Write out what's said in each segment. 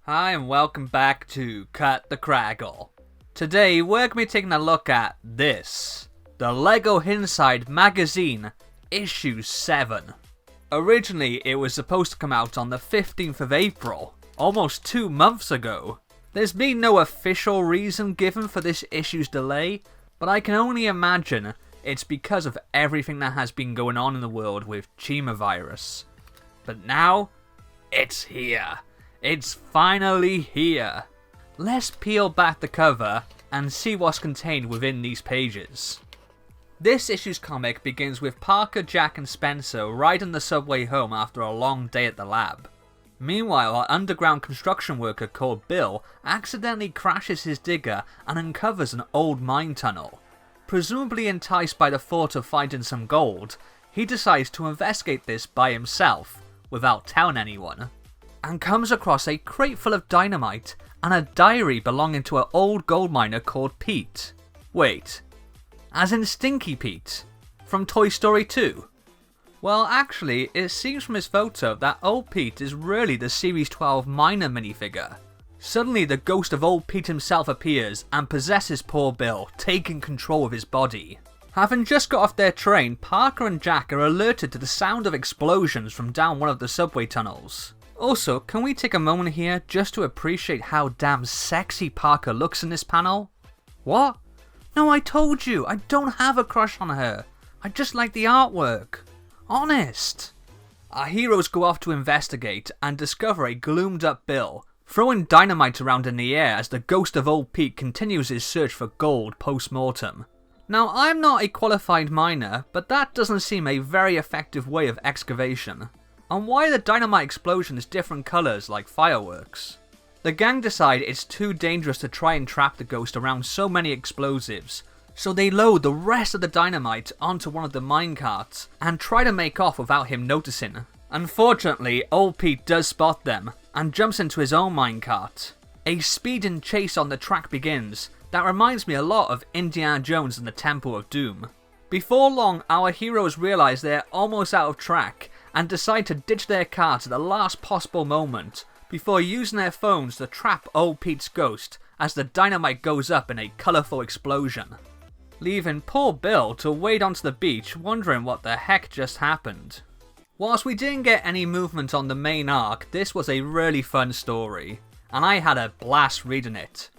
Hi and welcome back to Cut the Craggle. Today we're going to be taking a look at this. The LEGO Inside Magazine Issue 7. Originally it was supposed to come out on the 15th of April, almost 2 months ago. There's been no official reason given for this issue's delay, but I can only imagine it's because of everything that has been going on in the world with Chima virus. But now, it's here. It's finally here. Let's peel back the cover and see what's contained within these pages. This issue's comic begins with Parker, Jack and Spencer riding the subway home after a long day at the lab. Meanwhile, an underground construction worker called Bill accidentally crashes his digger and uncovers an old mine tunnel. Presumably enticed by the thought of finding some gold, he decides to investigate this by himself, without telling anyone, and comes across a crate full of dynamite and a diary belonging to an old gold miner called Pete. Wait, as in Stinky Pete, from Toy Story 2? Well, actually, it seems from his photo that old Pete is really the Series 12 miner minifigure. Suddenly, the ghost of old Pete himself appears and possesses poor Bill, taking control of his body. Having just got off their train, Parker and Jack are alerted to the sound of explosions from down one of the subway tunnels. Also, can we take a moment here just to appreciate how damn sexy Parker looks in this panel? What? No, I told you, I don't have a crush on her. I just like the artwork. Honest. Our heroes go off to investigate and discover a gloomed up Bill, throwing dynamite around in the air as the ghost of old Pete continues his search for gold post-mortem. Now, I'm not a qualified miner, but that doesn't seem a very effective way of excavation. And why are the dynamite explosions different colours like fireworks? The gang decide it's too dangerous to try and trap the ghost around so many explosives, so they load the rest of the dynamite onto one of the minecarts and try to make off without him noticing. Unfortunately, old Pete does spot them and jumps into his own minecart. A speeding chase on the track begins that reminds me a lot of Indiana Jones and the Temple of Doom. Before long, our heroes realise they're almost out of track and decide to ditch their cart at the last possible moment before using their phones to trap old Pete's ghost as the dynamite goes up in a colourful explosion, leaving poor Bill to wade onto the beach wondering what the heck just happened. Whilst we didn't get any movement on the main arc, this was a really fun story, and I had a blast reading it.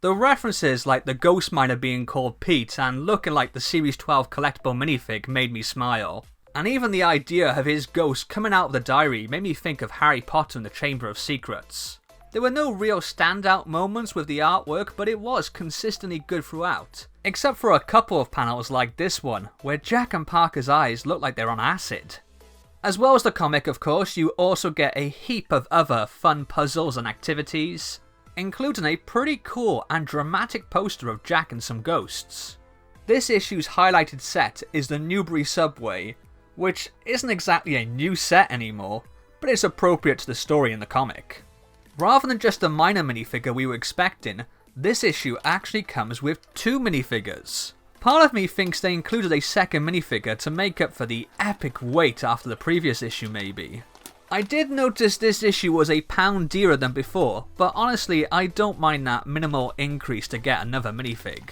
The references like the ghost miner being called Pete and looking like the Series 12 collectible minifig made me smile. And even the idea of his ghost coming out of the diary made me think of Harry Potter and the Chamber of Secrets. There were no real standout moments with the artwork, but it was consistently good throughout. Except for a couple of panels like this one, where Jack and Parker's eyes look like they're on acid. As well as the comic, of course, you also get a heap of other fun puzzles and activities, including a pretty cool and dramatic poster of Jack and some ghosts. This issue's highlighted set is the Newbury subway, which isn't exactly a new set anymore, but it's appropriate to the story in the comic. Rather than just the miner minifigure we were expecting, this issue actually comes with 2 minifigures. Part of me thinks they included a second minifigure to make up for the epic wait after the previous issue maybe. I did notice this issue was £1 dearer than before, but honestly I don't mind that minimal increase to get another minifig.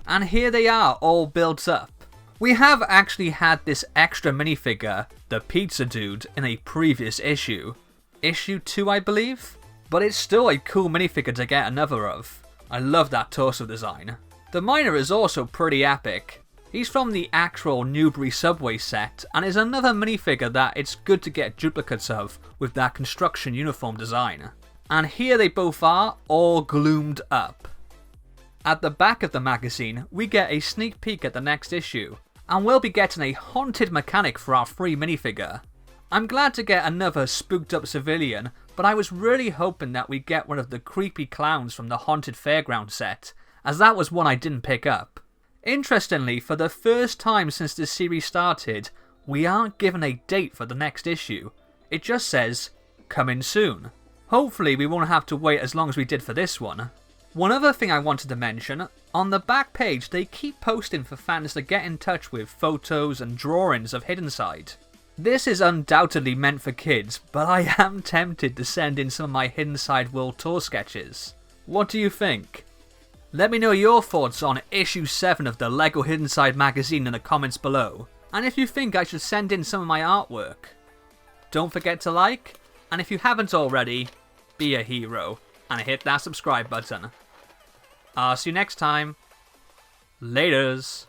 And here they are all built up. We have actually had this extra minifigure, the pizza dude, in a previous issue. Issue 2 I believe? But it's still a cool minifigure to get another of. I love that torso design. The miner is also pretty epic. He's from the actual Newbury subway set and is another minifigure that it's good to get duplicates of with that construction uniform design. And here they both are, all gloomed up. At the back of the magazine, we get a sneak peek at the next issue, and we'll be getting a haunted mechanic for our free minifigure. I'm glad to get another spooked up civilian, but I was really hoping that we get one of the creepy clowns from the Haunted Fairground set, as that was one I didn't pick up. Interestingly, for the first time since this series started, we aren't given a date for the next issue. It just says, coming soon. Hopefully we won't have to wait as long as we did for this one. One other thing I wanted to mention, on the back page they keep posting for fans to get in touch with photos and drawings of Hidden Side. This is undoubtedly meant for kids, but I am tempted to send in some of my Hidden Side World Tour sketches. What do you think? Let me know your thoughts on issue 7 of the LEGO Hidden Side magazine in the comments below, and if you think I should send in some of my artwork. Don't forget to like, and if you haven't already, be a hero, and hit that subscribe button. I'll see you next time. Laters.